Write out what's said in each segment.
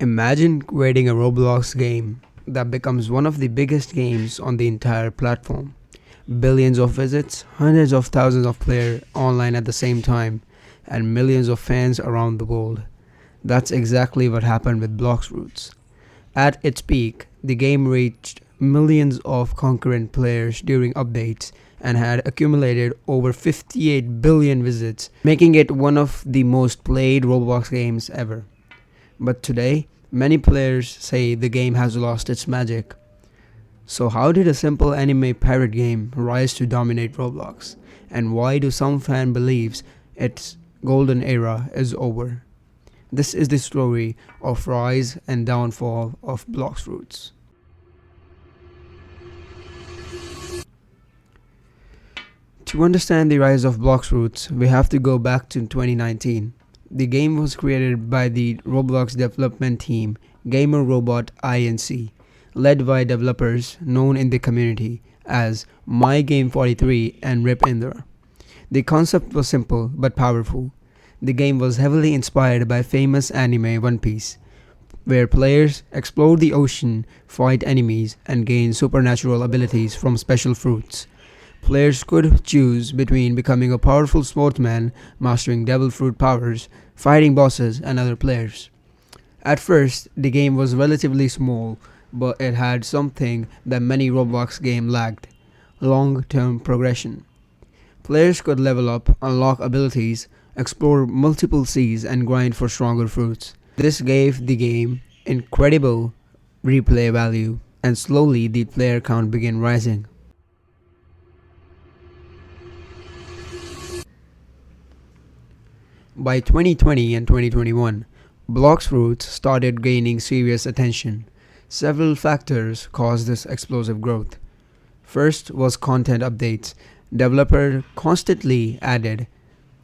Imagine creating a Roblox game that becomes one of the biggest games on the entire platform. Billions of visits, hundreds of thousands of players online at the same time, and millions of fans around the world. That's exactly what happened with Blox Fruits. At its peak, the game reached millions of concurrent players during updates and had accumulated over 58 billion visits, making it one of the most played Roblox games ever. But today, many players say the game has lost its magic. So how did a simple anime parrot game rise to dominate Roblox? And why do some fans believe its golden era is over? This is the story of rise and downfall of Blox Fruits. To understand the rise of Blox Fruits, we have to go back to 2019. The game was created by the Roblox development team Gamer Robot Inc., led by developers known in the community as MyGame43 and Rip Indra. The concept was simple but powerful. The game was heavily inspired by famous anime One Piece, where players explore the ocean, fight enemies, and gain supernatural abilities from special fruits. Players could choose between becoming a powerful sportsman, mastering devil fruit powers, fighting bosses, and other players. At first, the game was relatively small, but it had something that many Roblox games lacked: long-term progression. Players could level up, unlock abilities, explore multiple seas, and grind for stronger fruits. This gave the game incredible replay value, and slowly the player count began rising. By 2020 and 2021, Blox Fruits started gaining serious attention. Several factors caused this explosive growth. First was content updates. Developers constantly added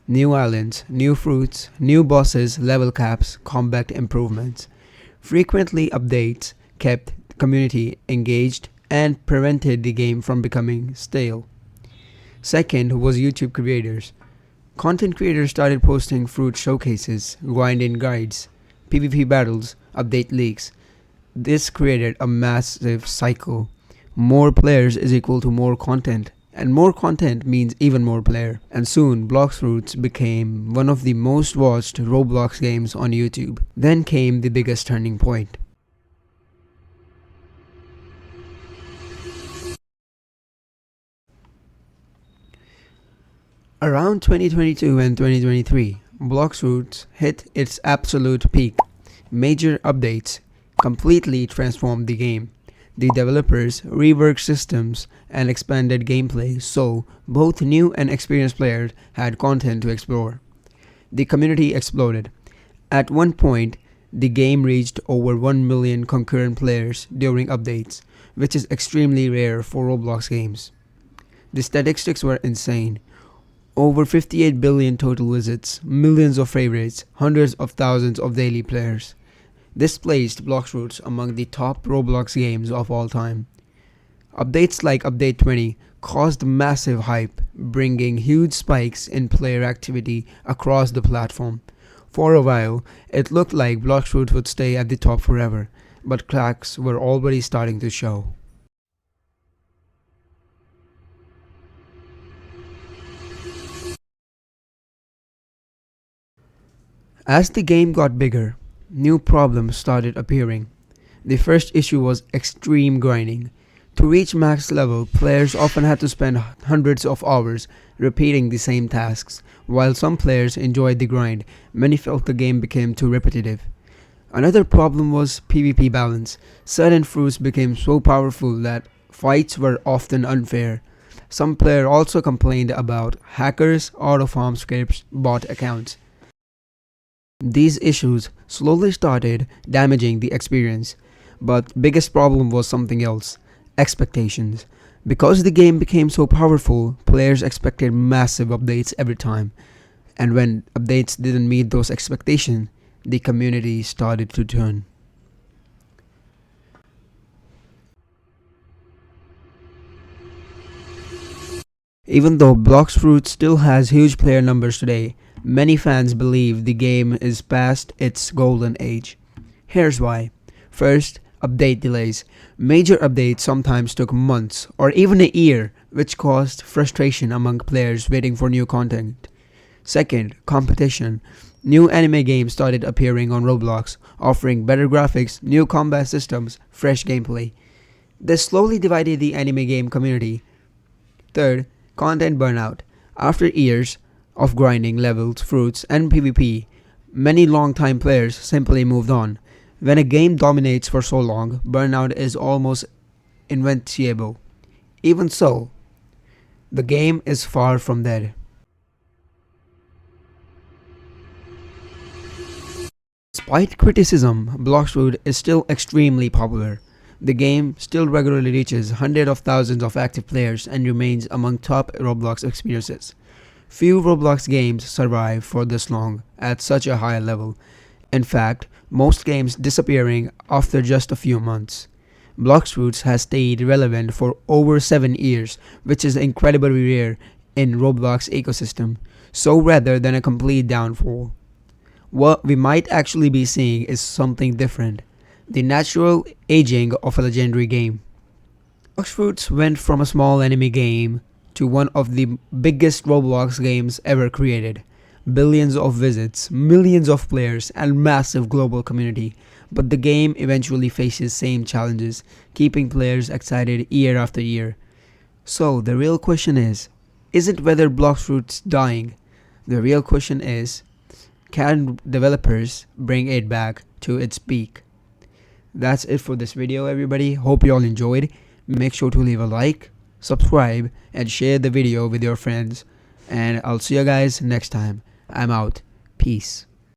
new islands, new fruits, new bosses, level caps, combat improvements. Frequently updates kept the community engaged and prevented the game from becoming stale. Second was YouTube creators. Content creators started posting fruit showcases, grind-in guides, PvP battles, update leaks. This created a massive cycle. More players is equal to more content, and more content means even more player. And soon, Blox Fruits became one of the most watched Roblox games on YouTube. Then came the biggest turning point. Around 2022 and 2023, Blox Fruits hit its absolute peak. Major updates completely transformed the game. The developers reworked systems and expanded gameplay so both new and experienced players had content to explore. The community exploded. At one point, the game reached over 1 million concurrent players during updates, which is extremely rare for Roblox games. The statistics were insane. Over 58 billion total visits, millions of favorites, hundreds of thousands of daily players. This placed Blox Fruits among the top Roblox games of all time. Updates like Update 20 caused massive hype, bringing huge spikes in player activity across the platform. For a while, it looked like Blox Fruits would stay at the top forever, but cracks were already starting to show. As the game got bigger, new problems started appearing. The first issue was extreme grinding. To reach max level, players often had to spend hundreds of hours repeating the same tasks. While some players enjoyed the grind, many felt the game became too repetitive. Another problem was PvP balance. Certain fruits became so powerful that fights were often unfair. Some players also complained about hackers, auto-farm scripts, bot accounts. These issues slowly started damaging the experience, but biggest problem was something else: expectations. Because the game became so powerful, players expected massive updates every time, and when updates didn't meet those expectations, the community started to turn. Even though Blox Fruit still has huge player numbers today, many fans believe the game is past its golden age. Here's why. First, update delays. Major updates sometimes took months or even a year, which caused frustration among players waiting for new content. Second, competition. New anime games started appearing on Roblox, offering better graphics, new combat systems, fresh gameplay. This slowly divided the anime game community. Third, content burnout. After years of grinding levels, fruits, and PvP, many long-time players simply moved on. When a game dominates for so long, burnout is almost inevitable. Even so, the game is far from dead. Despite criticism, Blox Fruits is still extremely popular. The game still regularly reaches hundreds of thousands of active players and remains among top Roblox experiences. Few Roblox games survive for this long at such a high level. In fact, most games disappearing after just a few months. Blox Fruits has stayed relevant for over 7 years, which is incredibly rare in Roblox ecosystem, so rather than a complete downfall. What we might actually be seeing is something different. The natural aging of a legendary game. Blox Fruits went from a small anime game to one of the biggest Roblox games ever created. Billions of visits, millions of players, and massive global community. But the game eventually faces same challenges, keeping players excited year after year. So the real question isn't whether Blox Fruits dying. The real question is, can developers bring it back to its peak? That's it for this video, everybody. Hope you all enjoyed. Make sure to leave a like, subscribe, and share the video with your friends. And I'll see you guys next time. I'm out. Peace.